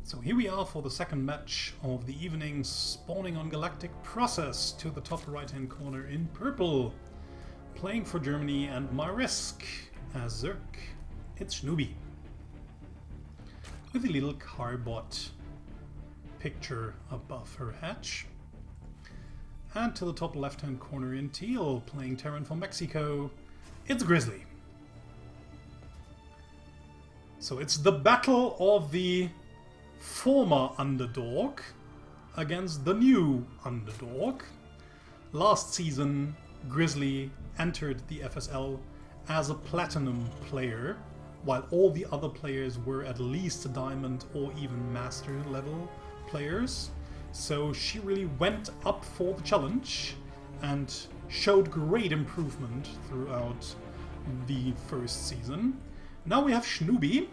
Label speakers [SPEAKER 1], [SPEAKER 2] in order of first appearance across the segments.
[SPEAKER 1] So here we are for the second match of the evening, spawning on Galactic Process to the top right hand corner in purple. Playing for Germany and my risk as Zerk. It's Schnubiiii. With a little carbot picture above her hatch. And to the top left hand corner in teal, playing Terran from Mexico, it's Grizzly. So it's the battle of the former underdog against the new underdog. Last season, Grizzly entered the FSL as a platinum player, while all the other players were at least a diamond or even master level players. So she really went up for the challenge and showed great improvement throughout the first season. Now we have Schnubiiii.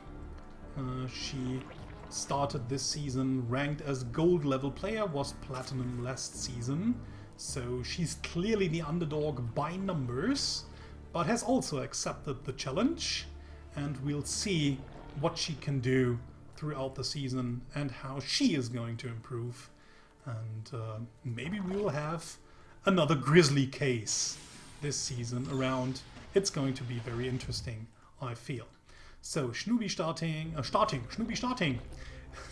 [SPEAKER 1] She started this season ranked as gold level player, was platinum last season. So she's clearly the underdog by numbers, but has also accepted the challenge. And we'll see what she can do throughout the season and how she is going to improve. And maybe we will have another Grizzly case this season around. It's going to be very interesting, I feel. So Schnubiiii Schnubiiii starting.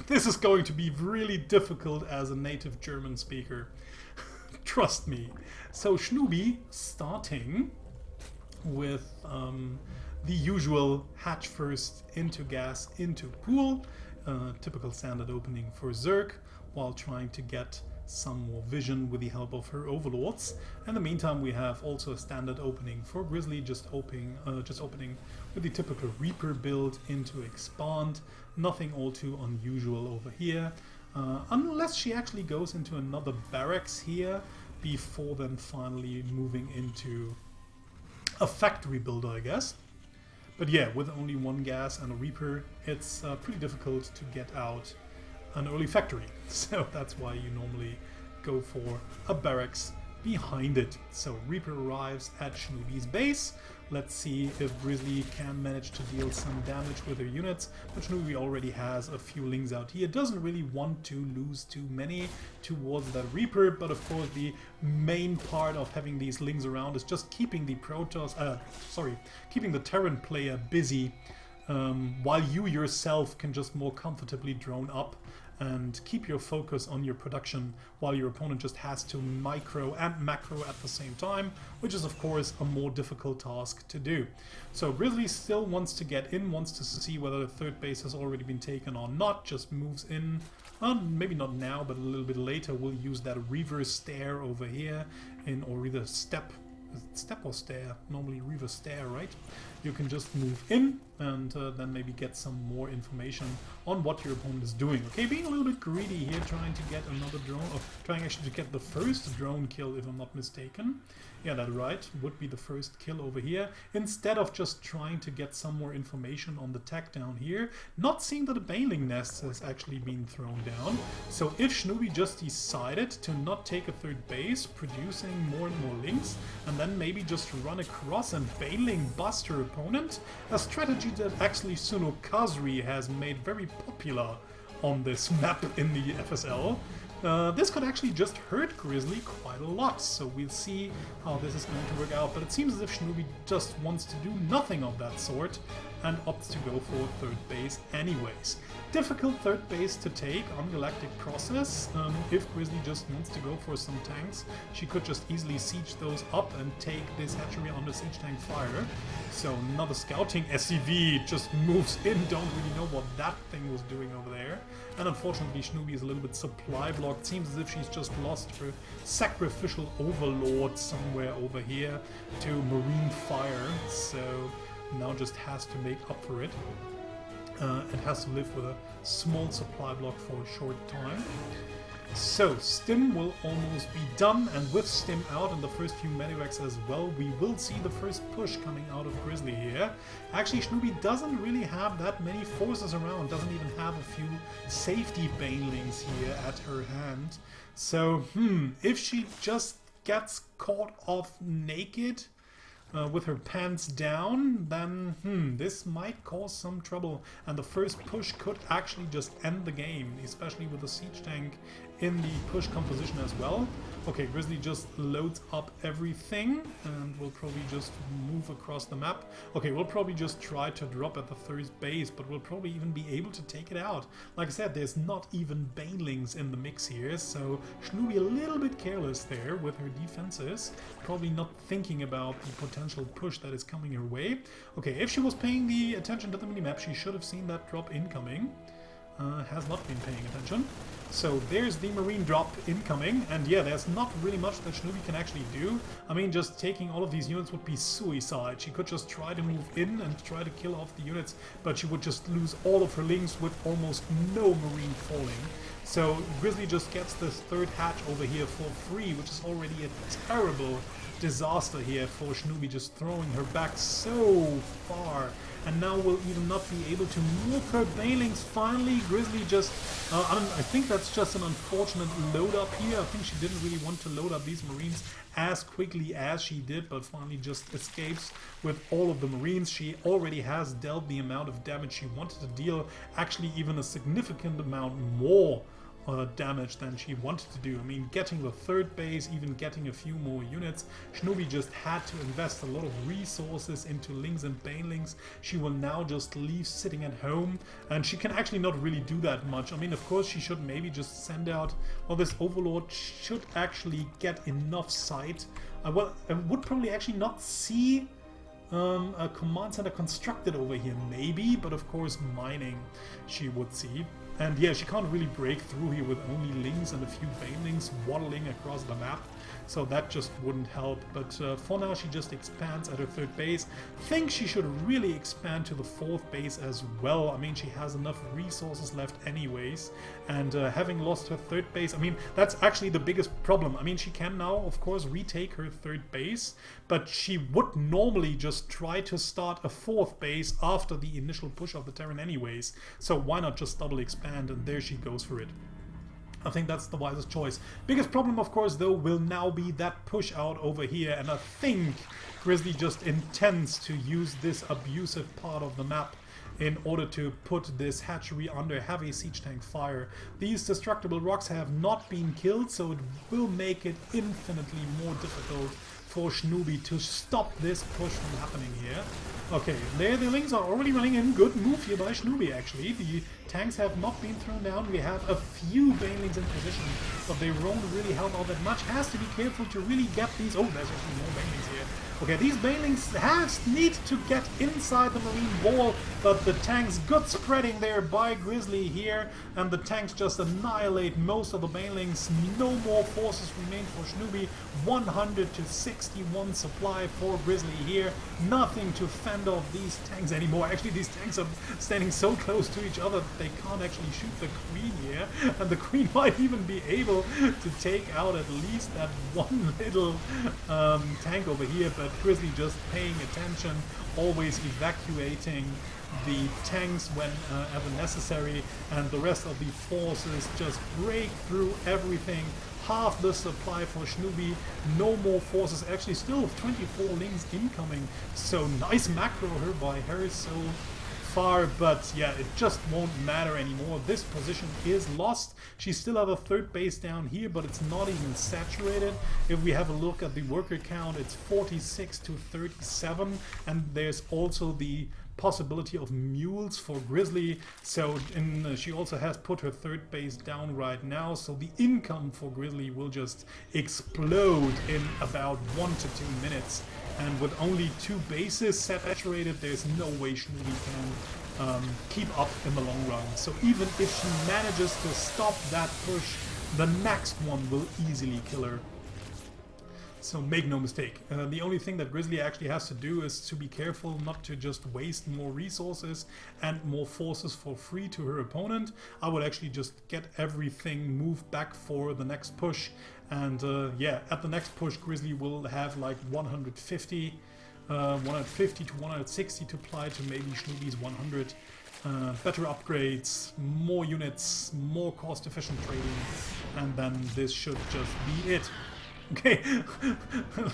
[SPEAKER 1] This is going to be really difficult as a native German speaker. Trust me. So Schnubiiii starting with the usual hatch first into gas into pool. Typical standard opening for Zerk, while trying to get some more vision with the help of her overlords. In the meantime, we have also a standard opening for Grizzly, just opening with the typical Reaper build into expand. Nothing all too unusual over here, unless she actually goes into another barracks here before then finally moving into a factory builder, I guess. But yeah, with only one gas and a Reaper, it's pretty difficult to get out an early factory. So that's why you normally go for a barracks behind it. So Reaper arrives at Schnubiii's base. Let's see if Grizzly can manage to deal some damage with her units. But Schnubiiii already has a few lings out here. Doesn't really want to lose too many towards that Reaper. But of course the main part of having these lings around is just keeping the keeping the Terran player busy, while you yourself can just more comfortably drone up and keep your focus on your production, while your opponent just has to micro and macro at the same time, which is of course a more difficult task to do. So Grizzly still wants to get in, wants to see whether the third base has already been taken or not, just moves in, maybe not now, but a little bit later. We'll use that reverse stair over here, or either step or stair, normally reverse stair, right? You can just move in and then maybe get some more information on what your opponent is doing. Okay, being a little bit greedy here, trying to get another drone, or trying actually to get the first drone kill if I'm not mistaken. Yeah, that's right, would be the first kill over here, instead of just trying to get some more information on the tech down here, not seeing that a baneling nest has actually been thrown down. So if Schnubiiii just decided to not take a third base, producing more and more links, and then maybe just run across and baneling bust her opponent, a strategy that actually Suno Kazri has made very popular on this map in the FSL. This could actually just hurt Grizzly quite a lot, so we'll see how this is going to work out. But it seems as if Schnubiiii just wants to do nothing of that sort and opts to go for third base anyways. Difficult third base to take on Galactic Process. If Grizzly just wants to go for some tanks, she could just easily siege those up and take this hatchery under siege tank fire. So another scouting SCV just moves in, don't really know what that thing was doing over there. And unfortunately Schnubiiii is a little bit supply blocked. Seems as if she's just lost her sacrificial overlord somewhere over here to marine fire. So now just has to make up for it. It has to live with a small supply block for a short time. So Stim will almost be done, and with Stim out and the first few medivacs as well, we will see the first push coming out of Grizzly here. Actually, Schnubiiii doesn't really have that many forces around, doesn't even have a few safety banelings here at her hand. So, if she just gets caught off naked, with her pants down, then this might cause some trouble. And the first push could actually just end the game, especially with the siege tank in the push composition as well. Okay, Grizzly just loads up everything and we'll probably just move across the map. Okay, we'll probably just try to drop at the third base, but we'll probably even be able to take it out. Like I said, there's not even banelings in the mix here, so Schnubiiii a little bit careless there with her defenses, probably not thinking about the potential push that is coming her way. Okay, if she was paying the attention to the minimap, she should have seen that drop incoming. Has not been paying attention. So there's the marine drop incoming, and yeah, there's not really much that Schnubiiii can actually do. I mean, just taking all of these units would be suicide. She could just try to move in and try to kill off the units, but she would just lose all of her links with almost no marine falling. So Grizzly just gets this third hatch over here for free, which is already a terrible disaster here for Schnubiiii, just throwing her back so far. And now we'll even not be able to move her banelings. Finally, Grizzly just... I think that's just an unfortunate load up here. I think she didn't really want to load up these marines as quickly as she did, but finally just escapes with all of the marines. She already has dealt the amount of damage she wanted to deal, actually even a significant amount more damage than she wanted to do. I mean, getting the third base, even getting a few more units. Schnubiiii just had to invest a lot of resources into lings and banelings. She will now just leave sitting at home, and she can actually not really do that much. I mean, of course, she should maybe just send out... Well, this Overlord should actually get enough sight. Well, I would probably actually not see a command center constructed over here, maybe, but of course mining she would see. And yeah, she can't really break through here with only lings and a few banelings waddling across the map, so that just wouldn't help. But for now she just expands at her third base. Think she should really expand to the fourth base as well. I mean, she has enough resources left anyways, and having lost her third base, I mean, that's actually the biggest problem. I mean, she can now of course retake her third base, but she would normally just try to start a fourth base after the initial push of the Terran anyways, so why not just double expand? And there she goes for it. I think that's the wisest choice. Biggest problem, of course, though, will now be that push out over here, and I think Grizzly just intends to use this abusive part of the map in order to put this hatchery under heavy siege tank fire. These destructible rocks have not been killed, so it will make it infinitely more difficult for Schnubiiii to stop this push from happening here. Okay, there the lings are already running in. Good move here by Schnubiiii, actually. The tanks have not been thrown down. We have a few banelings in position, but they won't really help all that much. Has to be careful to really get these... Oh, there's actually more banelings here. Okay, these banelings need to get inside the marine wall, but the tanks good spreading there by Grizzly here, and the tanks just annihilate most of the banelings. No more forces remain for Schnubiiii. 100 to 61 supply for Grizzly here. Nothing to fend off these tanks anymore. Actually, these tanks are standing so close to each other that they can't actually shoot the Queen here, and the Queen might even be able to take out at least that one little tank over here, but Grizzly just paying attention, always evacuating the tanks whenever necessary, and the rest of the forces just break through everything. Half the supply for Schnubiiii, no more forces, actually still 24 lings incoming, so nice macro here by her so far, but yeah, it just won't matter anymore. This position is lost. She still has a third base down here, but it's not even saturated. If we have a look at the worker count, it's 46 to 37, and there's also the possibility of mules for Grizzly, so she also has put her third base down right now, so the income for Grizzly will just explode in about 1 to 2 minutes. And with only 2 bases saturated, there's no way Schnubiiii can keep up in the long run. So even if she manages to stop that push, the next one will easily kill her. So make no mistake, the only thing that Grizzly actually has to do is to be careful not to just waste more resources and more forces for free to her opponent. I would actually just get everything moved back for the next push, and yeah, at the next push Grizzly will have like 150 to 160 to apply to maybe Schnubiii's 100. Better upgrades, more units, more cost efficient trading, and then this should just be it. Okay,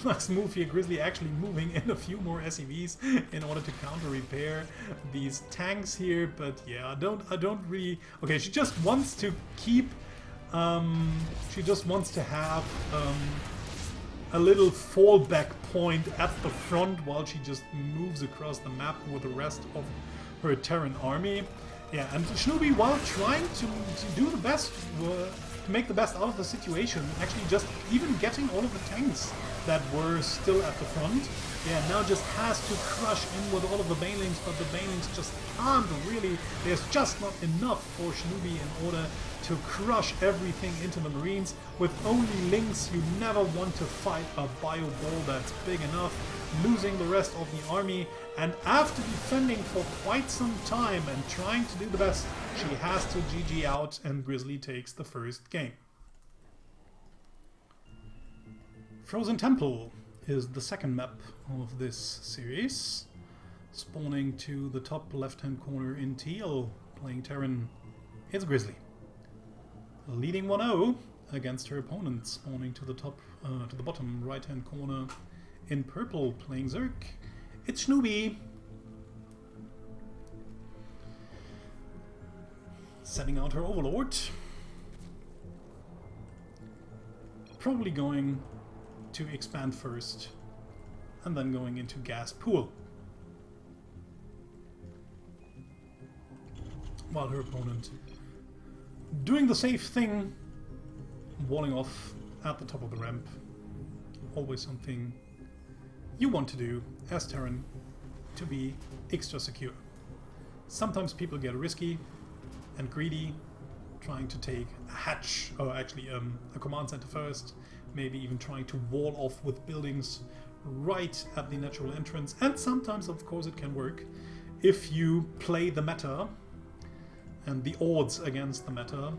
[SPEAKER 1] nice move here. Grizzly actually moving in a few more SCVs in order to counter repair these tanks here. But yeah, I don't really. Okay, she just wants to keep. She just wants to have a little fallback point at the front while she just moves across the map with the rest of her Terran army. Yeah, and Schnubiiii, while trying to do the best, to make the best out of the situation, actually just even getting all of the tanks that were still at the front, yeah, now just has to crush in with all of the banelings, but the banelings just can't really, there's just not enough for Schnubiiii in order to crush everything into the Marines. With only links, you never want to fight a bio ball that's big enough, losing the rest of the army, and after defending for quite some time and trying to do the best, she has to GG out, and Grizzly takes the first game. Frozen Temple is the second map of this series, spawning to the top left-hand corner in teal, playing Terran. It's Grizzly, leading 1-0 against her opponent, spawning to the top, to the bottom right-hand corner in purple, playing Zerg. It's Schnubiiii, setting out her Overlord, probably going to expand first, and then going into gas pool, while her opponent doing the safe thing, walling off at the top of the ramp. Always something you want to do as Terran, to be extra secure. Sometimes people get risky and greedy, trying to take a hatch, or actually a command center first, maybe even trying to wall off with buildings right at the natural entrance. And sometimes, of course, it can work if you play the meta and the odds against the meta,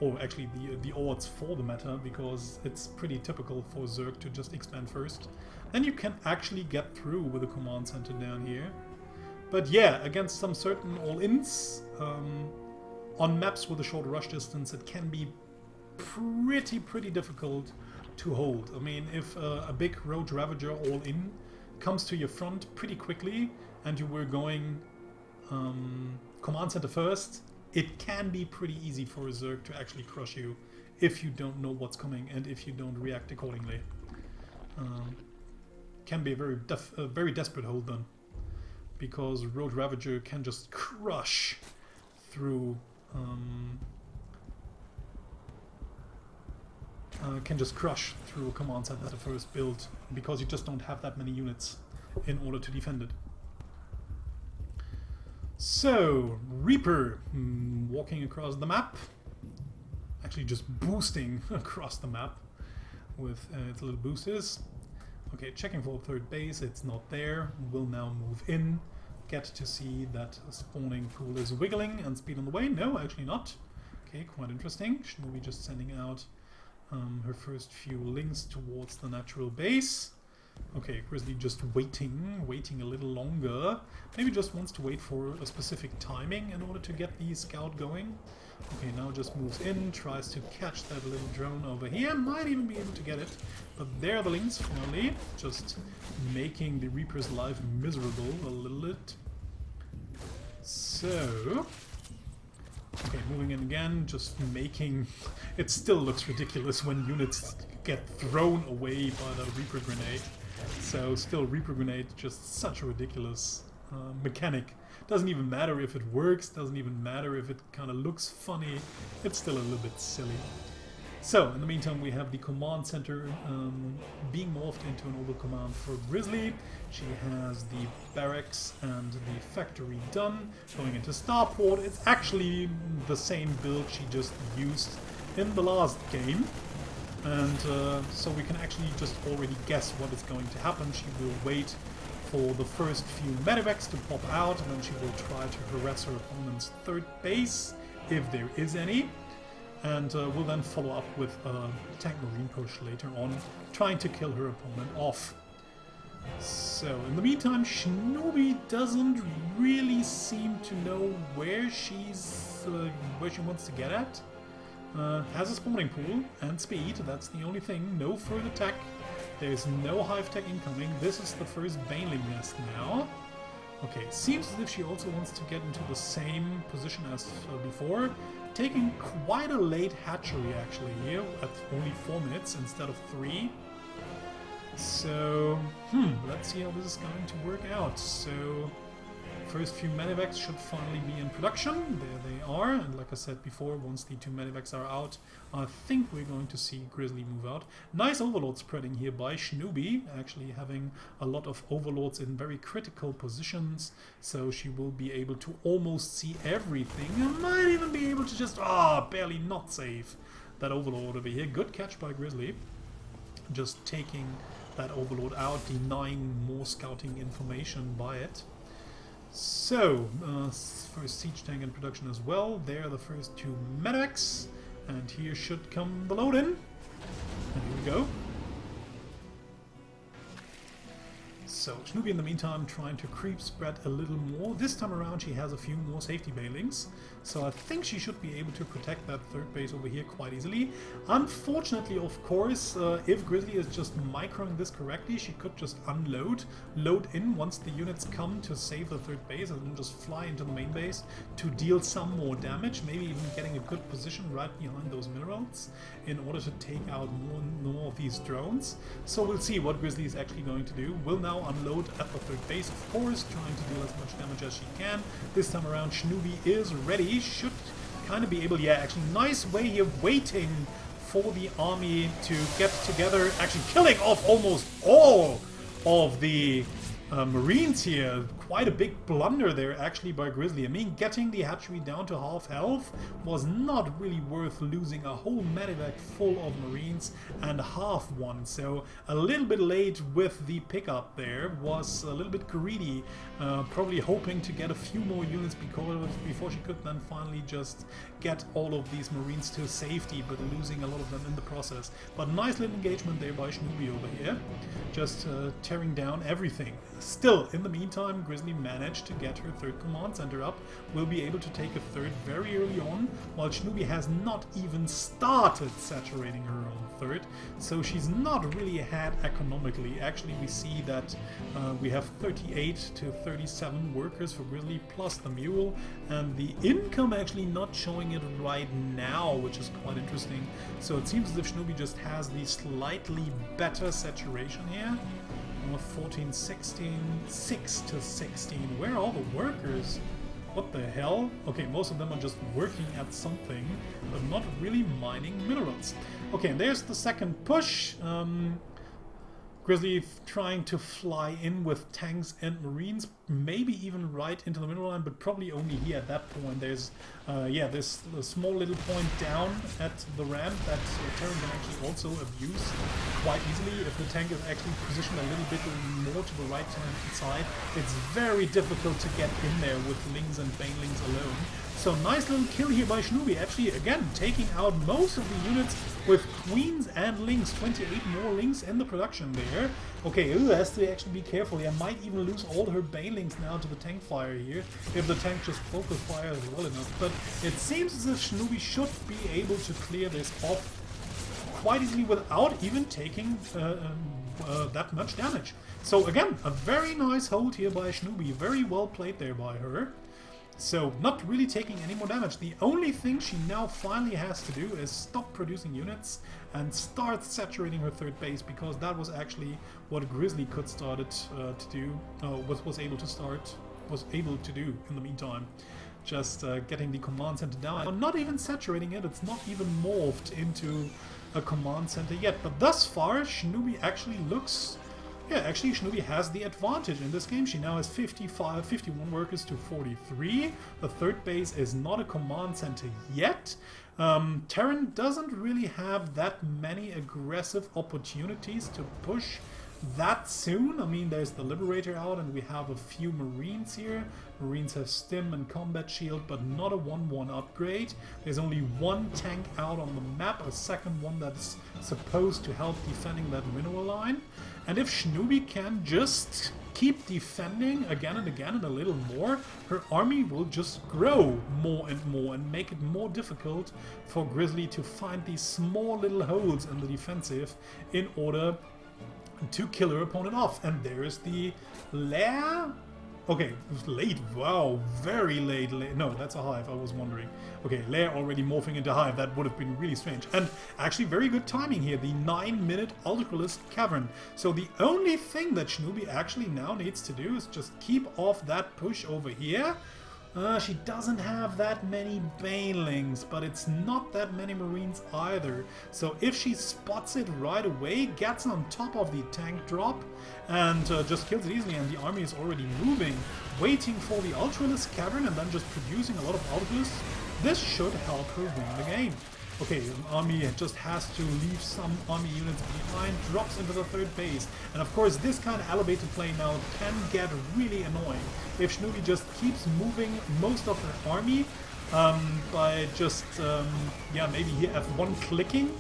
[SPEAKER 1] or actually the odds for the meta, because it's pretty typical for Zerg to just expand first. Then you can actually get through with a command center down here. But yeah, against some certain all-ins, on maps with a short rush distance, it can be pretty difficult to hold. I mean, if a big Road Ravager all-in comes to your front pretty quickly, and you were going command center first, it can be pretty easy for a Zerg to actually crush you if you don't know what's coming and if you don't react accordingly. Can be a very desperate hold then, because Road Ravager can just crush through a command center at the first build, because you just don't have that many units in order to defend it. So, Reaper walking across the map, actually just boosting across the map with its little boosters. Okay, checking for a third base, it's not there. We'll now move in, get to see that spawning pool is wiggling, and speed on the way. No, actually not. Okay, quite interesting. Schnubiiii just sending out her first few links towards the natural base. Okay, Grizzly just waiting a little longer. Maybe just wants to wait for a specific timing in order to get the scout going. Okay, now just moves in, tries to catch that little drone over here. Might even be able to get it. But there are the links finally, just making the Reaper's life miserable a little bit. So, okay, moving in again, just making... It still looks ridiculous when units get thrown away by the Reaper grenade. So still, Reaper grenade, just such a ridiculous mechanic. Doesn't even matter if it works, doesn't even matter if it kind of looks funny. It's still a little bit silly. So, in the meantime, we have the command center being morphed into an orbital command for Grizzly. She has the barracks and the factory done. Going into starport, it's actually the same build she just used in the last game. And so we can actually just already guess what is going to happen. She will wait for the first few medevacs to pop out, and then she will try to harass her opponent's third base, if there is any. And will then follow up with a tank marine push later on, trying to kill her opponent off. So, in the meantime, Schnubiiii doesn't really seem to know where she wants to get at. has a spawning pool and speed. That's the only thing. No further tech. There's no hive tech incoming. This is the first Baneling nest now. Okay, seems as if she also wants to get into the same position as before. Taking quite a late hatchery actually here, at only 4 minutes instead of 3. So, let's see how this is going to work out. So, first few medivacs should finally be in production. There they are, and like I said before, once the 2 medivacs are out, I think we're going to see Grizzly move out. Nice overload spreading here by Schnubiiii, actually having a lot of overlords in very critical positions, so she will be able to almost see everything, and might even be able to just, barely not save that overlord over here. Good catch by Grizzly, just taking that overlord out, denying more scouting information by it. So, first siege tank in production as well. There are the first 2 medics, and here should come the load in. And here we go. So, Schnubiiii in the meantime trying to creep spread a little more. This time around she has a few more safety banelings, so I think she should be able to protect that 3rd base over here quite easily. Unfortunately, of course, if Grizzly is just microing this correctly, she could just load in once the units come to save the 3rd base, and then just fly into the main base to deal some more damage, maybe even getting a good position right behind those minerals in order to take out more of these drones. So we'll see what Grizzly is actually going to do. Will now unload at the 3rd base, of course, trying to deal as much damage as she can. This time around Schnubiiii is ready, should kind of be able, actually nice way here, waiting for the army to get together, actually killing off almost all of the Marines here. Quite a big blunder there actually by Grizzly. I mean, getting the hatchery down to half health was not really worth losing a whole medivac full of Marines and half one. So a little bit late with the pickup there, was a little bit greedy, probably hoping to get a few more units before she could then finally just get all of these Marines to safety, but losing a lot of them in the process. But nice little engagement there by Schnubiiii over here, just tearing down everything. Still, in the meantime, Grizzly managed to get her 3rd command center up, will be able to take a 3rd very early on, while Schnubiiii has not even started saturating her own 3rd, so she's not really ahead economically. Actually, we see that we have 38 to 37 workers for Grizzly plus the mule, and the income actually not showing it right now, which is quite interesting. So it seems as if Schnubiiii just has the slightly better saturation here. 14, 16, 6 to 16. Where are all the workers? What the hell? Okay, most of them are just working at something, but not really mining minerals. Okay, and there's the 2nd push. Grizzly trying to fly in with tanks and Marines, maybe even right into the mineral line, but probably only here at that point. There's, this small little point down at the ramp that Terran can actually also abuse quite easily. If the tank is actually positioned a little bit more to the right-hand side, it's very difficult to get in there with Lings and Banelings alone. So nice little kill here by Schnubiiii, actually again taking out most of the units with Queens and Lings. 28 more Lings in the production there. Okay, has to actually be careful. I might even lose all her Banelings now to the tank fire here, if the tank just focus fires well enough. But it seems as if Schnubiiii should be able to clear this off quite easily without even taking that much damage. So again, a very nice hold here by Schnubiiii. Very well played there by her. So, not really taking any more damage. The only thing she now finally has to do is stop producing units and start saturating her 3rd base, because that was actually what Grizzly could started to do, was able to do in the meantime. Just getting the command center down. Not even saturating it, it's not even morphed into a command center yet. But thus far, Schnubiiii actually looks... Yeah, actually Schnubiiii has the advantage in this game. She now has 51 workers to 43. The 3rd base is not a command center yet. Terran doesn't really have that many aggressive opportunities to push that soon. I mean, there's the Liberator out and we have a few Marines here. Marines have Stim and Combat Shield, but not a 1-1 upgrade. There's only one tank out on the map, a second one that's supposed to help defending that mineral line. And if Schnubiiii can just keep defending again and again and a little more, her army will just grow more and more and make it more difficult for Grizzly to find these small little holes in the defensive in order to kill her opponent off. And there's the lair. Okay, it was late. Wow, very late. No, that's a hive. I was wondering. Okay, lair already morphing into hive. That would have been really strange. And actually very good timing here. The 9-minute Ultralisk Cavern. So the only thing that Schnubiiii actually now needs to do is just keep off that push over here. She doesn't have that many Banelings, but it's not that many Marines either. So if she spots it right away, gets on top of the tank drop, and just kills it easily, and the army is already moving, waiting for the Ultralisk Cavern, and then just producing a lot of Ultralisks, this should help her win the game. Okay, the army just has to leave some army units behind, drops into the third base. And of course, this kind of elevated play now can get really annoying. If Schnubiiii just keeps moving most of her army by just, yeah, maybe here F1 clicking,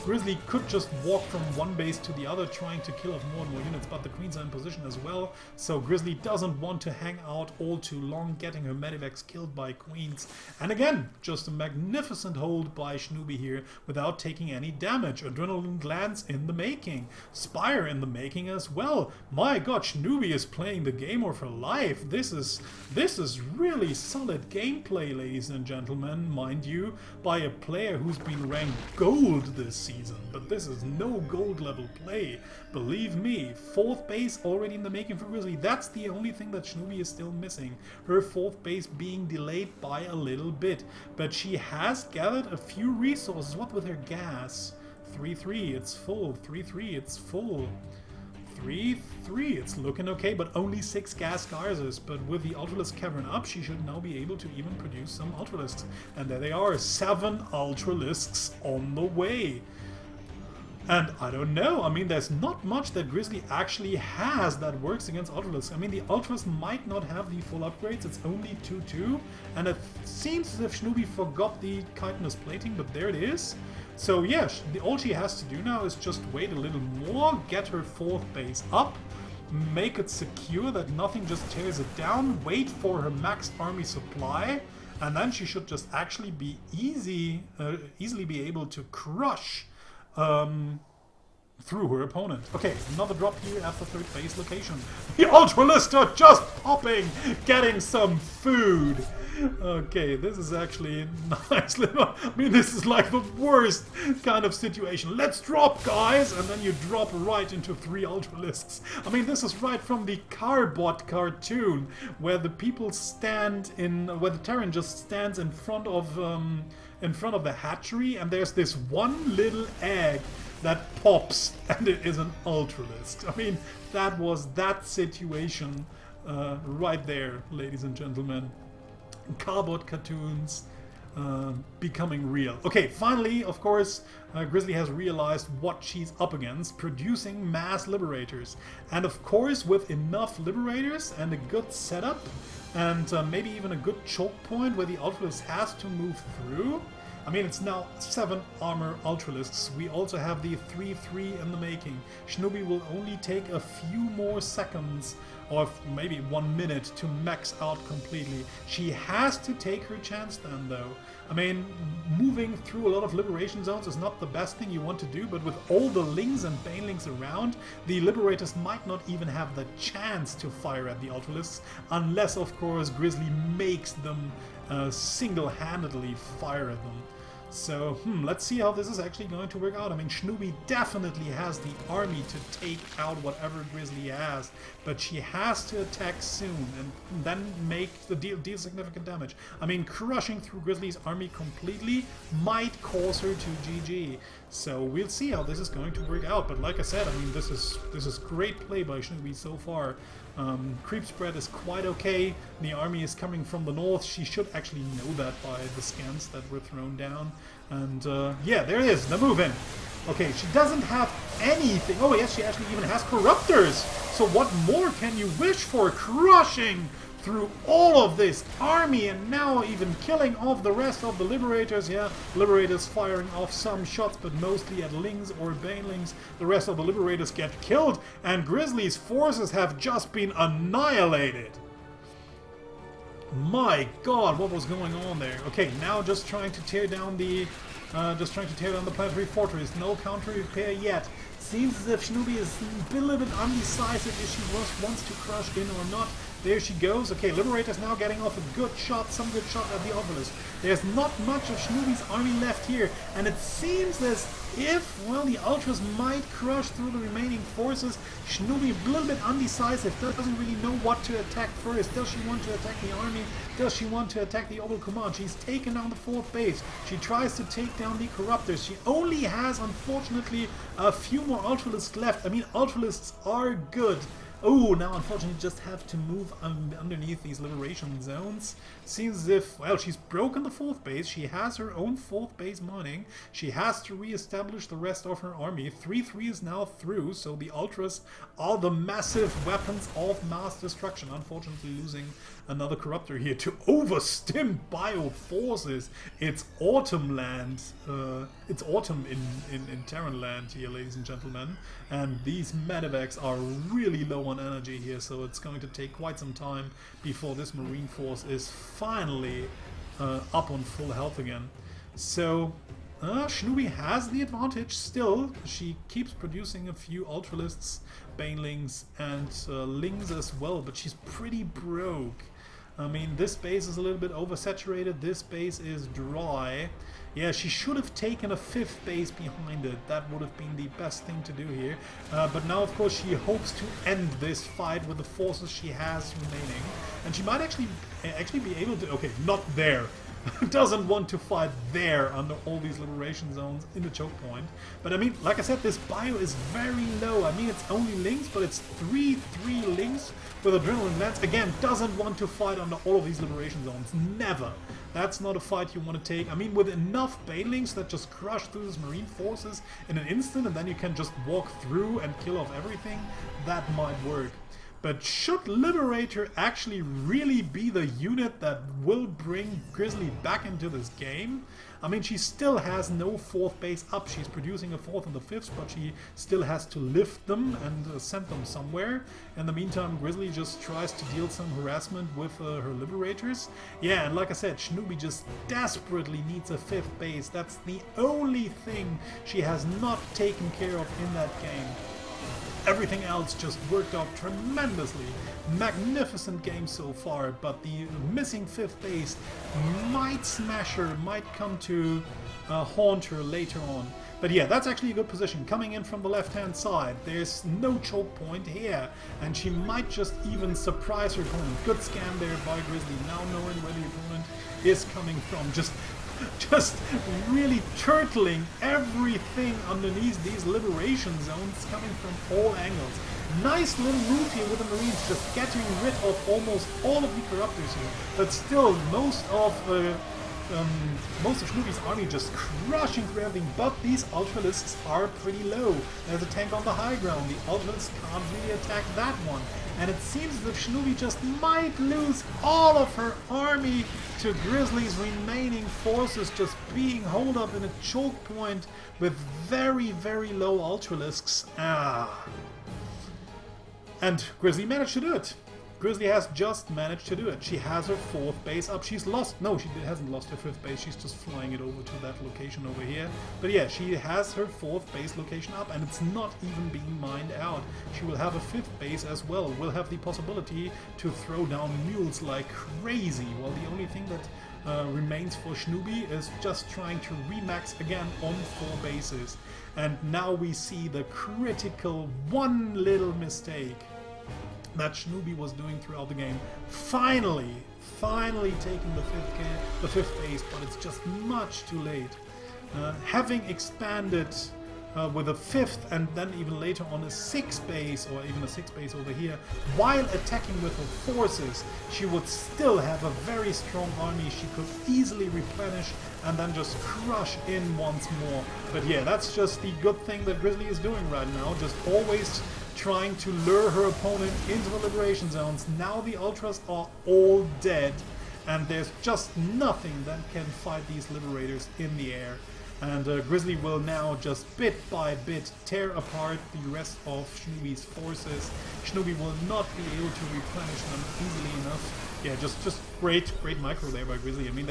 [SPEAKER 1] Grizzly could just walk from one base to the other trying to kill off more and more units, but the queens are in position as well, so Grizzly doesn't want to hang out all too long, getting her medivacs killed by queens. And again, just a magnificent hold by Schnubiiii here without taking any damage. Adrenaline Glands in the making. Spire in the making as well. My god, Schnubiiii is playing the game of her life. This is really solid gameplay, ladies and gentlemen, mind you, by a player who's been ranked gold this season, but this is no gold level play, believe me. 4th base already in the making for Grizzly. That's the only thing that Schnubiiii is still missing, her 4th base being delayed by a little bit, but she has gathered a few resources. What with her gas? 3-3, it's full. 3-3, it's full. 3-3, it's looking okay, but only 6 gas geysers. But with the Ultralisk Cavern up, she should now be able to even produce some Ultralisks. And there they are, 7 Ultralisks on the way. And I don't know, I mean, there's not much that Grizzly actually has that works against Ultralisks. I mean, the Ultras might not have the full upgrades, it's only 2-2, and it seems as if Schnubiiii forgot the chitinous plating, but there it is. So yeah, all she has to do now is just wait a little more, get her 4th base up, make it secure that nothing just tears it down, wait for her maxed army supply, and then she should just actually be easily be able to crush through her opponent. Okay, another drop here at the 3rd base location. The Ultralists are just popping, getting some food. Okay, this is actually nice. I mean, this is like the worst kind of situation. Let's drop, guys! And then you drop right into 3 Ultralisks. I mean, this is right from the Carbot cartoon, where the people stand in, where the Terran just stands in front of the hatchery, and there's this one little egg that pops, and it is an Ultralisk. I mean, that was that situation right there, ladies and gentlemen. Cardboard cartoons becoming real. Okay, finally, of course, Grizzly has realized what she's up against, producing mass Liberators. And of course, with enough Liberators and a good setup, and maybe even a good choke point where the Ultralisk has to move through. I mean, it's now 7 armor Ultralisks. We also have the 3-3 in the making. Schnubiiii will only take a few more seconds, or maybe 1 minute, to max out completely. She has to take her chance then, though. I mean, moving through a lot of liberation zones is not the best thing you want to do, but with all the Lings and Banelings around, the Liberators might not even have the chance to fire at the Ultralisks, unless, of course, Grizzly makes them single-handedly fire at them. So, let's see how this is actually going to work out. I mean, Schnubiiii definitely has the army to take out whatever Grizzly has, but she has to attack soon and then make the deal significant damage. I mean, crushing through Grizzly's army completely might cause her to GG. So we'll see how this is going to work out. But like I said, I mean, this is great play by Schnubiiii so far. Creep spread is quite okay. The army is coming from the north. She should actually know that by the scans that were thrown down. And yeah, there it is, the move in. Okay, she doesn't have anything. Oh yes, she actually even has Corruptors. So what more can you wish for? Crushing through all of this army and now even killing off the rest of the Liberators. Yeah, Liberators firing off some shots, but mostly at Lings or Banelings. The rest of the Liberators get killed, and Grizzly's forces have just been annihilated. My god, what was going on there? Okay, now just trying to tear down the planetary fortress. No counter repair yet. Seems as if Schnubiiii is a little bit undecisive if she wants to crush in or not. There she goes. Okay, Liberator's now getting off a good shot, some good shot at the obelisk. There's not much of Schnubiii's army left here, and it seems as if, well, the Ultras might crush through the remaining forces. Schnubiiii a little bit undecisive, doesn't really know what to attack first. Does she want to attack the army? Does she want to attack the Obel Command? She's taken down the 4th base. She tries to take down the Corruptors. She only has, unfortunately, a few more Ultralisks left. I mean, Ultralisks are good. Oh, now unfortunately just have to move underneath these liberation zones. Seems as if, well, she's broken the 4th base. She has her own 4th base mining. She has to re-establish the rest of her army. 3-3 is now through, so the Ultras are the massive weapons of mass destruction. Unfortunately losing another Corruptor here to overstim bio forces. It's autumn land. It's autumn in Terran land here, ladies and gentlemen. And these medevacs are really low on energy here, so it's going to take quite some time before this Marine force is finally up on full health again. So Schnubiiii has the advantage still. She keeps producing a few Ultralists, Banelings, and Lings as well, but she's pretty broke. I mean, this base is a little bit oversaturated, this base is dry. Yeah, she should have taken a 5th base behind it. That would have been the best thing to do here. But now, of course, she hopes to end this fight with the forces she has remaining. And she might actually be able to... Okay, not there. Doesn't want to fight there under all these liberation zones in the choke point. But I mean, like I said, this bio is very low. I mean, it's only Lings, but it's 3-3 Lings with Adrenaline Lance. Again, doesn't want to fight under all of these liberation zones. Never. That's not a fight you want to take. I mean, with enough Banelings that just crush through these Marine forces in an instant, and then you can just walk through and kill off everything, that might work. But should Liberator actually really be the unit that will bring Grizzly back into this game? I mean, she still has no 4th base up. She's producing a 4th and the 5th, but she still has to lift them and send them somewhere. In the meantime, Grizzly just tries to deal some harassment with her Liberators. Yeah, and like I said, Schnubiiii just desperately needs a 5th base. That's the only thing she has not taken care of in that game. Everything else just worked out tremendously. Magnificent game so far, but the missing 5th base might smash her, might come to haunt her later on. But yeah, that's actually a good position. Coming in from the left-hand side, there's no choke point here, and she might just even surprise her opponent. Good scan there by Grizzly, now knowing where the opponent is coming from. Just really turtling everything underneath these liberation zones coming from all angles. Nice little move here with the Marines, just getting rid of almost all of the Corruptors here, but still most of Schnubiii's army just crushing through everything, but these Ultralisks are pretty low. There's a tank on the high ground, the Ultralisks can't really attack that one, and it seems as if Schnubiiii just might lose all of her army to Grizzly's remaining forces just being holed up in a choke point with very, very low Ultralisks. And Grizzly managed to do it. Grizzly has just managed to do it. She has her 4th base up. She's lost... No, she hasn't lost her 5th base. She's just flying it over to that location over here. But yeah, she has her 4th base location up, and it's not even being mined out. She will have a 5th base as well. Will have the possibility to throw down mules like crazy. Well, the only thing that remains for Schnubiiii is just trying to remax again on 4 bases. And now we see the critical one little mistake that Schnubiiii was doing throughout the game. Finally taking the 5th base, but it's just much too late. Having expanded with a 5th and then even later on a 6th base or even a 6th base over here, while attacking with her forces, she would still have a very strong army. She could easily replenish and then just crush in once more. But yeah, that's just the good thing that Grizzly is doing right now, just always trying to lure her opponent into the liberation zones. Now the Ultras are all dead, and there's just nothing that can fight these liberators in the air. And Grizzly will now just bit by bit tear apart the rest of Schnubiii's forces. Schnubiii will not be able to replenish them easily enough. Yeah, just great micro there by Grizzly. I mean,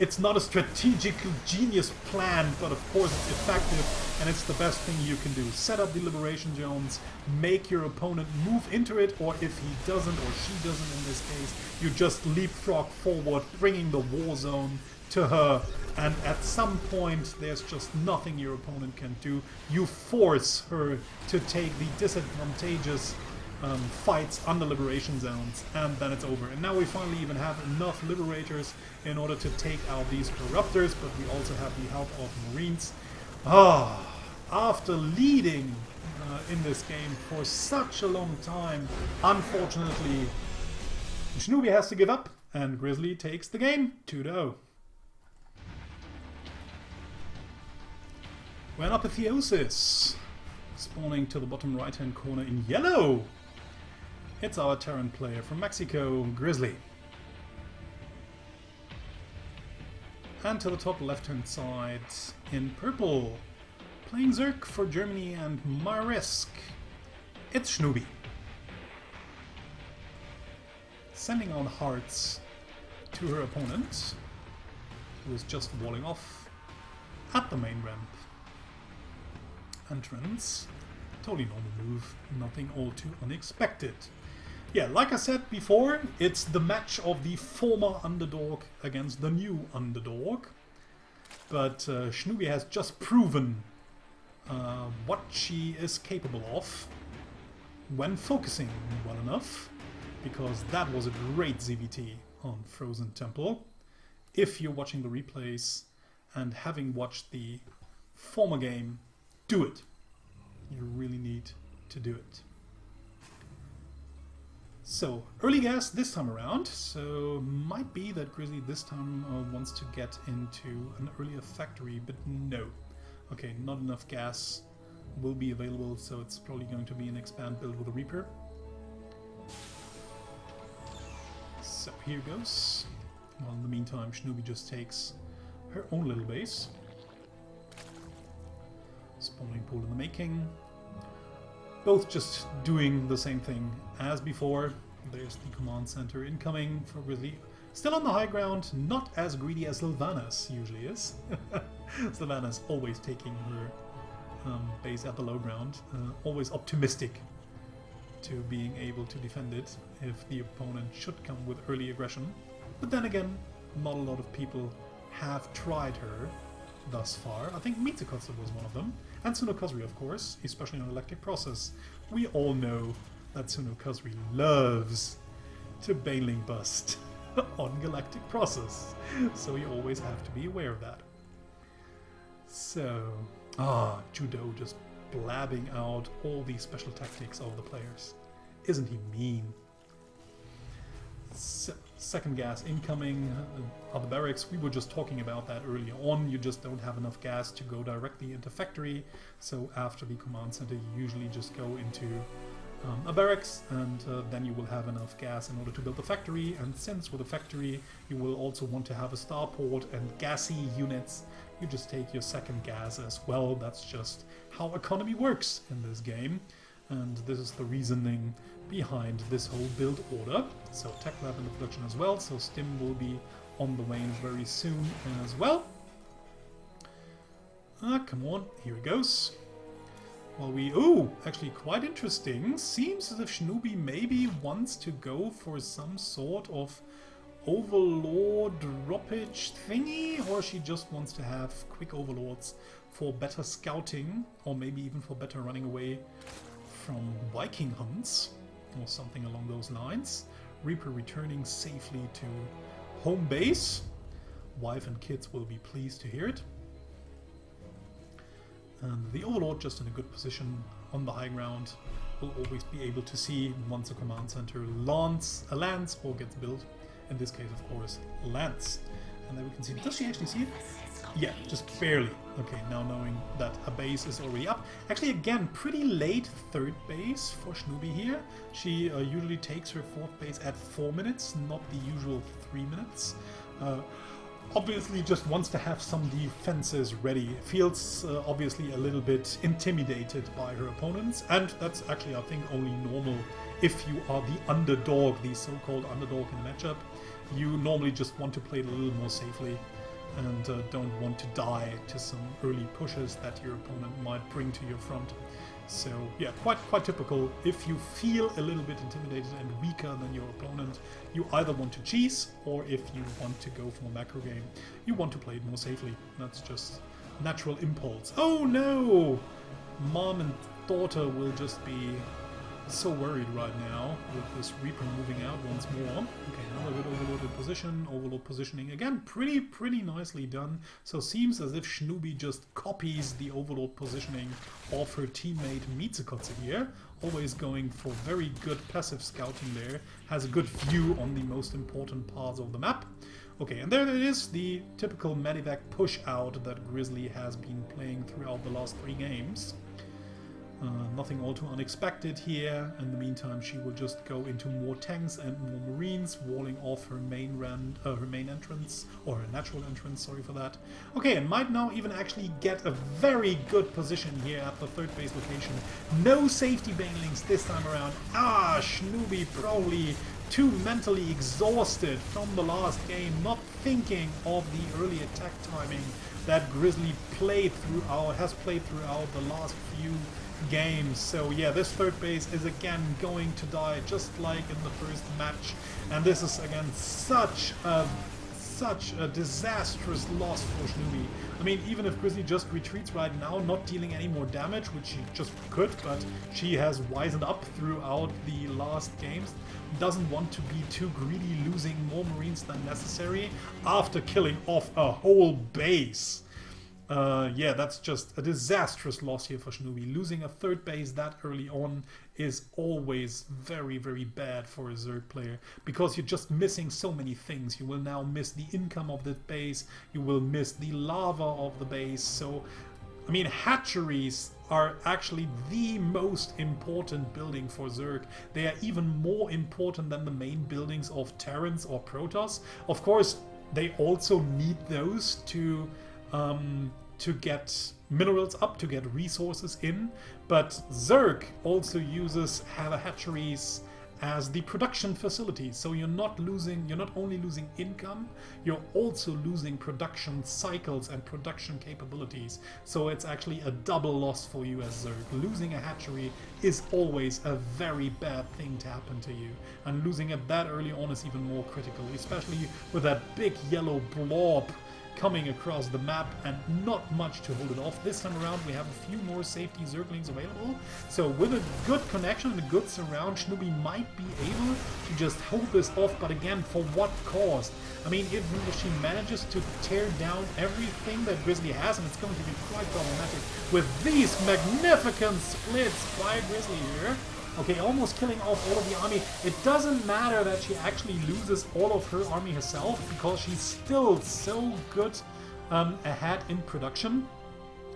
[SPEAKER 1] it's not a strategic genius plan, but of course it's effective, and it's the best thing you can do. Set up the liberation zones, make your opponent move into it, or if he doesn't, or she doesn't in this case, you just leapfrog forward, bringing the war zone to her, and at some point there's just nothing your opponent can do. You force her to take the disadvantageous fights on the liberation zones, and then it's over. And now we finally even have enough liberators in order to take out these corruptors, but we also have the help of marines. After leading in this game for such a long time, unfortunately Schnubiii has to give up, and Grizzly takes the game 2-0. When Apotheosis spawning to the bottom right hand corner in yellow. It's our Terran player from Mexico, Grizzly. And to the top left hand side in purple, playing Zerg for Germany and Marisk, it's Schnubiii. Sending on hearts to her opponent, who is just walling off at the main ramp. Entrance, totally normal move, nothing all too unexpected. Yeah, like I said before, it's the match of the former underdog against the new underdog. But Schnubiii has just proven what she is capable of when focusing well enough, because that was a great ZVT on Frozen Temple. If you're watching the replays and having watched the former game, do it. You really need to do it. So, early gas this time around, so might be that Grizzly this time wants to get into an earlier factory, but no. Okay, not enough gas will be available, so it's probably going to be an expand build with a Reaper. So, here goes. Well, in the meantime, Schnubiii just takes her own little base. Spawning pool in the making. Both just doing the same thing as before. There's the command center incoming for Grizzly. Still on the high ground, not as greedy as Sylvanas usually is. Sylvanas always taking her base at the low ground. Always optimistic to being able to defend it if the opponent should come with early aggression. But then again, not a lot of people have tried her thus far. I think Mitsukotsu was one of them. And Suno Kozri, of course, especially on Electric Process. We all know that Suno Kozri loves to Baneling bust on Galactic Process. So you always have to be aware of that. So, Judo just blabbing out all these special tactics of the players. Isn't he mean? Second gas incoming on the barracks. We were just talking about that earlier on. You just don't have enough gas to go directly into factory. So after the command center, you usually just go into a barracks, and then you will have enough gas in order to build the factory. And since with a factory, you will also want to have a starport and gassy units, you just take your second gas as well. That's just how economy works in this game. And this is the reasoning behind this whole build order. So Tech Lab in the production as well, so Stim will be on the wane very soon as well. Come on, here it goes. Well, actually quite interesting. Seems as if Schnubiii maybe wants to go for some sort of overlord droppage thingy, or she just wants to have quick overlords for better scouting, or maybe even for better running away from Viking hunts, or something along those lines. Reaper returning safely to home base. Wife and kids will be pleased to hear it. And the Overlord, just in a good position on the high ground, will always be able to see once a command center lands or gets built. In this case, of course, lands. And then we can see, does she actually see it? Yeah, just barely. Okay, now knowing that a base is already up. Actually, again, pretty late third base for Schnubiiii here. She usually takes her fourth base at 4 minutes, not the usual 3 minutes. Obviously just wants to have some defenses ready. Feels obviously a little bit intimidated by her opponents, and that's actually, I think, only normal if you are the underdog, the so-called underdog in a matchup. You normally just want to play it a little more safely and don't want to die to some early pushes that your opponent might bring to your front. So yeah, quite typical. If you feel a little bit intimidated and weaker than your opponent, you either want to cheese, or if you want to go for a macro game, you want to play it more safely. That's just natural impulse. Oh no! Mom and daughter will just be so worried right now with this Reaper moving out once more. Okay, another good Overlord in position. Overlord positioning again, pretty nicely done. So seems as if Schnubiiii just copies the Overlord positioning of her teammate Mitsukotsu here. Always going for very good passive scouting there. Has a good view on the most important parts of the map. Okay, and there it is, the typical Medivac push out that Grizzly has been playing throughout the last 3 games. Nothing all too unexpected here. In the meantime, she will just go into more tanks and more marines, walling off her main entrance, or her natural entrance, sorry for that. Okay, and might now even actually get a very good position here at the third base location. No safety banelings this time around. Schnubiiii probably too mentally exhausted from the last game, not thinking of the early attack timing that Grizzly has played throughout the last few games. So yeah, this third base is again going to die just like in the first match, and this is again such a disastrous loss for Schnubiiii. I mean, even if Grizzly just retreats right now, not dealing any more damage, which she just could, but she has wisened up throughout the last games, doesn't want to be too greedy, losing more marines than necessary after killing off a whole base. Yeah, that's just a disastrous loss here for Schnubiiii. Losing a third base that early on is always very bad for a Zerg player, because you're just missing so many things. You will now miss the income of the base, you will miss the lava of the base. So, I mean, hatcheries are actually the most important building for Zerg. They are even more important than the main buildings of Terrans or Protoss. Have course, they also need those to get minerals up, to get resources in, but Zerg also have hatcheries as the production facility. So you're not only losing income, you're also losing production cycles and production capabilities. So it's actually a double loss for you as Zerg. Losing a hatchery is always a very bad thing to happen to you, and losing it that early on is even more critical, especially with that big yellow blob coming across the map and not much to hold it off. This time around we have a few more safety Zerglings available, so with a good connection and a good surround, Schnubiiii might be able to just hold this off, but again, for what cost? I mean, if she manages to tear down everything that Grizzly has, and it's going to be quite problematic with these magnificent splits by Grizzly here. Okay, almost killing off all of the army. It doesn't matter that she actually loses all of her army herself, because she's still so good ahead in production.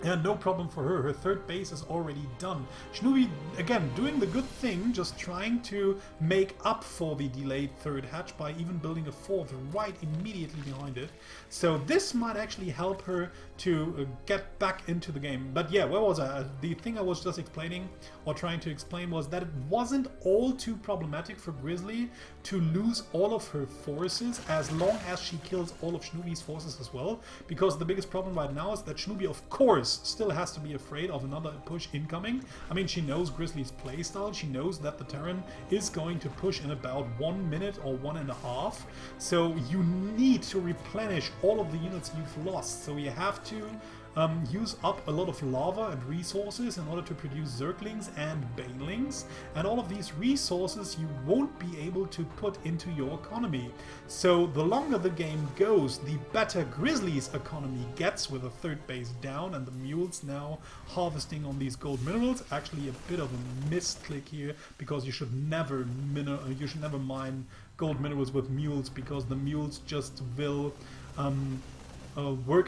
[SPEAKER 1] And no problem for her. Her third base is already done. Schnubiiii, again, doing the good thing, just trying to make up for the delayed third hatch by even building a fourth right immediately behind it. So this might actually help her to get back into the game. But yeah, where was I? The thing I was just explaining, or trying to explain, was that it wasn't all too problematic for Grizzly to lose all of her forces as long as she kills all of Schnubiii's forces as well. Because the biggest problem right now is that Schnubiiii, of course, still has to be afraid of another push incoming. I mean, she knows Grizzly's playstyle, she knows that the Terran is going to push in about 1 minute or 1.5, so you need to replenish all of the units you've lost. So you have to use up a lot of lava and resources in order to produce Zerglings and Banelings, and all of these resources you won't be able to put into your economy. So the longer the game goes, the better Grizzly's economy gets, with a third base down and the mules now harvesting on these gold minerals. Actually a bit of a misclick here, because you should never mine gold minerals with mules, because the mules just will work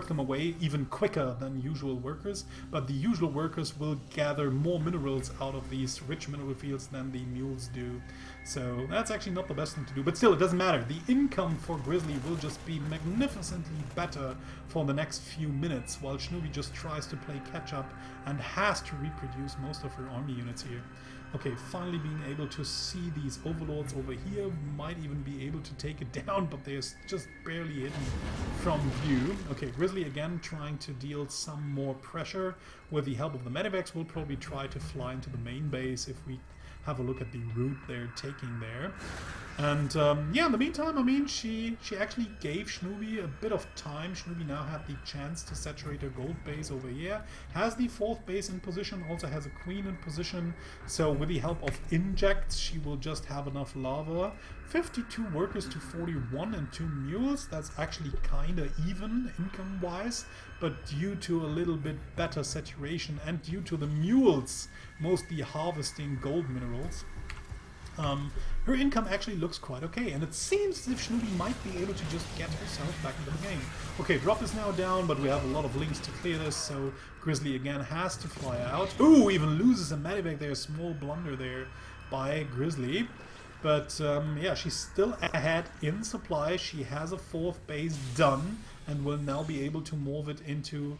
[SPEAKER 1] them away even quicker than usual workers, but the usual workers will gather more minerals out of these rich mineral fields than the mules do. So that's actually not the best thing to do, but still it doesn't matter. The income for Grizzly will just be magnificently better for the next few minutes, while Schnubiiii just tries to play catch up and has to reproduce most of her army units here. Okay, finally being able to see these overlords over here. Might even be able to take it down, but they're just barely hidden from view. Okay, Grizzly again trying to deal some more pressure with the help of the medevacs. We'll probably try to fly into the main base if we have a look at the route they're taking there. And yeah, in the meantime, I mean, she actually gave Schnubiiii a bit of time. Schnubiiii now had the chance to saturate her gold base over here. Has the 4th base in position, also has a queen in position. So with the help of injects, she will just have enough lava. 52 workers to 41 and 2 mules. That's actually kinda even income-wise, but due to a little bit better saturation and due to the mules mostly harvesting gold minerals, her income actually looks quite okay, and it seems as if Schnubiiii might be able to just get herself back into the game. Okay, drop is now down, but we have a lot of links to clear this, so Grizzly again has to fly out. Ooh, even loses a medevac there, small blunder there by Grizzly. But yeah, she's still ahead in supply. She has a 4th base done and will now be able to move it into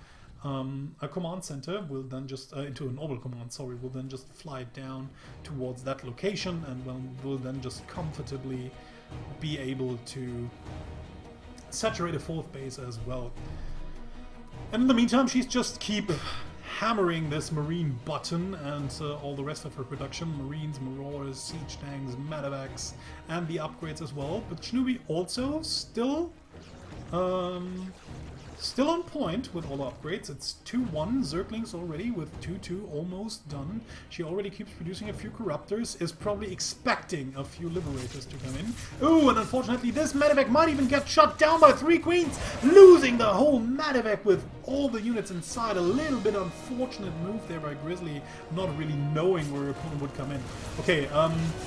[SPEAKER 1] a command center. Will then just into an orbital command, sorry, will then just fly down towards that location, and will then just comfortably be able to saturate a 4th base as well. And in the meantime, she's just keep hammering this marine button and all the rest of her production, marines, marauders, siege tanks, medevacs, and the upgrades as well. But Schnubiiii also still on point with all the upgrades. It's 2-1 Zerglings already, with 2-2 almost done. She already keeps producing a few Corruptors, is probably expecting a few Liberators to come in. Ooh, and unfortunately this medevac might even get shot down by 3 queens, losing the whole medevac with all the units inside. A little bit unfortunate move there by Grizzly, not really knowing where her opponent would come in. Okay,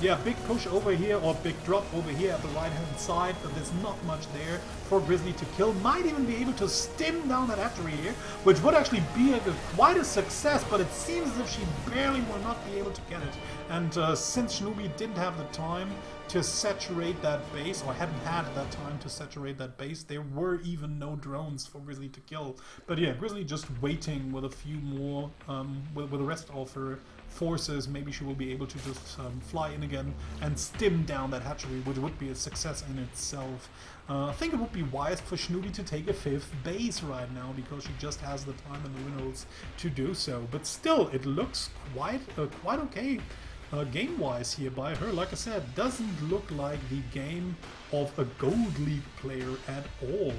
[SPEAKER 1] yeah, big push over here, or big drop over here at the right-hand side, but there's not much there for Grizzly to kill. Might even be able to stim down that hatchery here, which would actually be quite a success, but it seems as if she barely will not be able to get it. And since Schnubiiii didn't have the time to saturate that base, or hadn't had that time to saturate that base, there were even no drones for Grizzly to kill. But yeah, Grizzly just waiting with a few more, with the rest of her forces. Maybe she will be able to just fly in again and stim down that hatchery, which would be a success in itself. I think it would be wise for Schnubiiii to take a 5th base right now, because she just has the time and the minerals to do so. But still, it looks quite okay game-wise here by her. Like I said, doesn't look like the game of a Gold League player at all.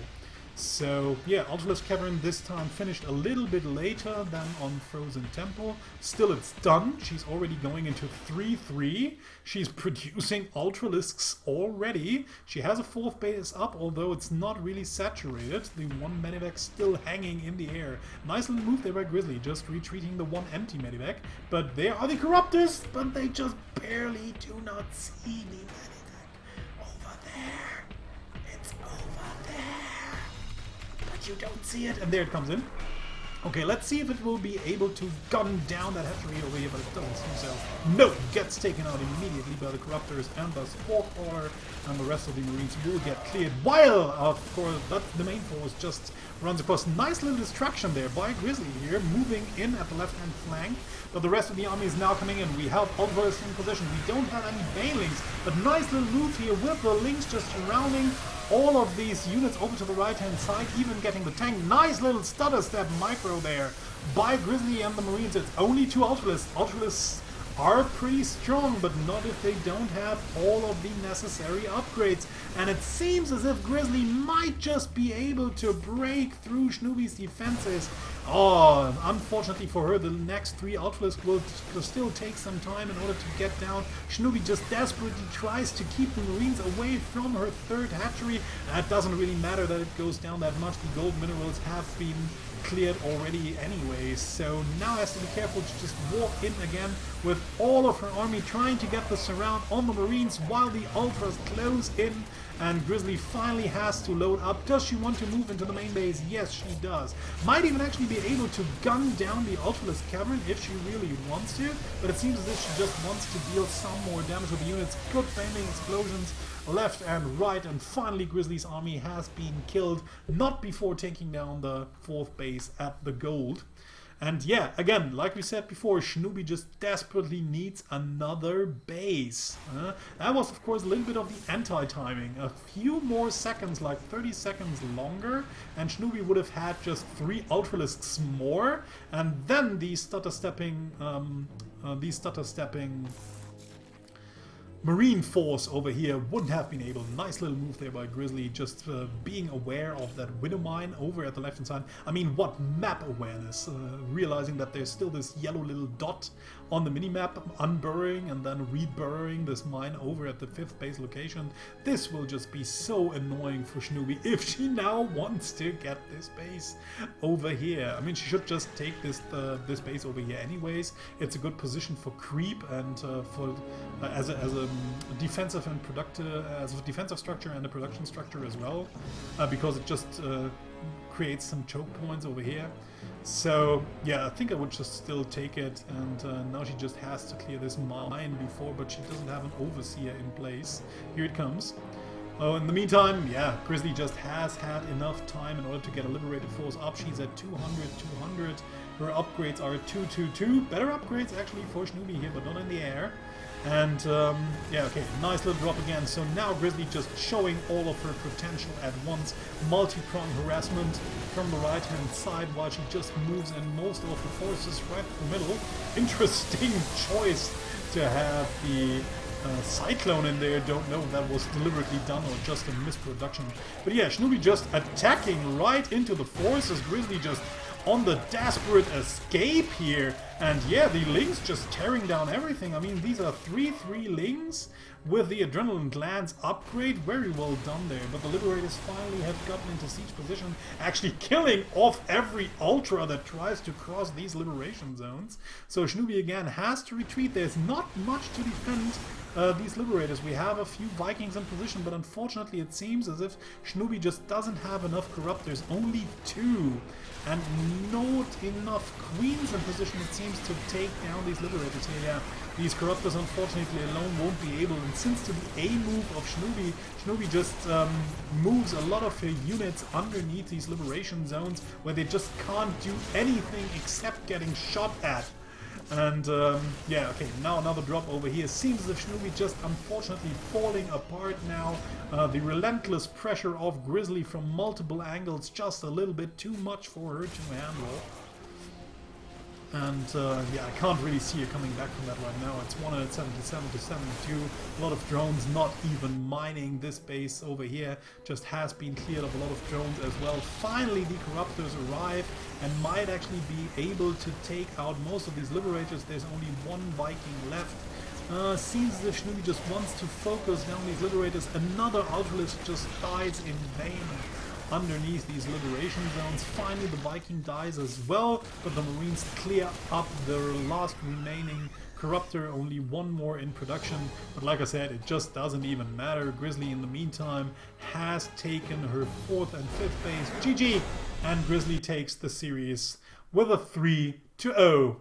[SPEAKER 1] So yeah, Ultralisk Cavern this time finished a little bit later than on Frozen Temple. Still, it's done. She's already going into 3-3. She's producing Ultralisks already. She has a 4th base up, although it's not really saturated. The 1 medevac still hanging in the air. Nice little move there by Grizzly, just retreating the 1 empty medevac. But there are the Corruptors, but they just barely do not see the medevac over there. It's over there. You don't see it, and there it comes in. Okay, let's see if it will be able to gun down that hatchery over here, but it doesn't seem so. No, gets taken out immediately by the Corruptors and the Spore Crawler, and the rest of the Marines will get cleared, while, of course, the main force just runs across. Nice little distraction there by Grizzly here, moving in at the left-hand flank, but the rest of the army is now coming in. We have Ultralisk in position. We don't have any Banelings, but nice little move here with the Lynx just surrounding all of these units over to the right-hand side, even getting the tank. Nice little stutter step micro there by Grizzly and the Marines. It's only 2 Ultralisks. Ultralisks are pretty strong, but not if they don't have all of the necessary upgrades. And it seems as if Grizzly might just be able to break through Schnubiii's defenses. Oh, unfortunately for her, the next 3 Ultralisks will still take some time in order to get down. Schnubiiii just desperately tries to keep the Marines away from her 3rd hatchery. And it doesn't really matter that it goes down that much. The gold minerals have been cleared already anyway, so now has to be careful to just walk in again with all of her army trying to get the surround on the Marines while the Ultras close in, and Grizzly finally has to load up. Does she want to move into the main base? Yes, she does. Might even actually be able to gun down the Ultralisk cavern if she really wants to, but it seems as if she just wants to deal some more damage with the units. Good flaming explosions left and right, and finally Grizzly's army has been killed, not before taking down the 4th base at the gold. And yeah, again, like we said before, Schnubiiii just desperately needs another base. That was, of course, a little bit of the anti-timing. A few more seconds, like 30 seconds longer, and Schnubiiii would have had just 3 Ultralisks more, and then these stutter-stepping Marine force over here wouldn't have been able. Nice little move there by Grizzly, just being aware of that widow mine over at the left hand side. I mean, what map awareness, realizing that there's still this yellow little dot on the minimap, unburrowing and then reburrowing this mine over at the 5th base location. This will just be so annoying for Schnubiiii if she now wants to get this base over here. I mean, she should just take this base over here anyways. It's a good position for creep and for as a defensive and productive, as a defensive structure and a production structure as well, because it just creates some choke points over here. So yeah, I think I would just still take it, and now she just has to clear this mine before, but she doesn't have an overseer in place. Here it comes. Oh, in the meantime, yeah, Grizzly just has had enough time in order to get a liberated force up. She's at 200. Her upgrades are 222. Better upgrades actually for Schnubiiii here, but not in the air. And yeah, okay, nice little drop again. So now Grizzly just showing all of her potential at once. Multi-prong harassment from the right-hand side while she just moves in most of her forces right in the middle. Interesting choice to have the Cyclone in there. Don't know if that was deliberately done or just a misproduction. But yeah, Schnubiiii just attacking right into the forces. Grizzly just on the desperate escape here. And yeah, the Lings just tearing down everything. I mean, these are 3/3 Lings with the Adrenaline Glands upgrade. Very well done there. But the Liberators finally have gotten into siege position, actually killing off every Ultra that tries to cross these liberation zones. So Schnubiiii again has to retreat. There's not much to defend these Liberators. We have a few Vikings in position, but unfortunately it seems as if Schnubiiii just doesn't have enough Corruptors. Only 2. And not enough Queens in position, it seems, to take down these Liberators here. Yeah, these Corruptors unfortunately alone won't be able, and since to the A move of Schnubiiii just moves a lot of her units underneath these liberation zones where they just can't do anything except getting shot at. And yeah, okay, now another drop over here. Seems as if Schnubiiii just unfortunately falling apart now. The relentless pressure of Grizzly from multiple angles, just a little bit too much for her to handle. And yeah, I can't really see her coming back from that right now. It's 177 to 72. A lot of drones not even mining this base over here. Just has been cleared of a lot of drones as well. Finally, the Corruptors arrive and might actually be able to take out most of these Liberators. There's only 1 Viking left. Seems as if Schnubiiii just wants to focus down these Liberators. Another Ultralisk just dies in vain underneath these liberation zones. Finally the Viking dies as well, but the Marines clear up their last remaining Corruptor, only 1 more in production. But like I said, it just doesn't even matter. Grizzly in the meantime has taken her 4th and 5th base. GG! And Grizzly takes the series with a 3-0.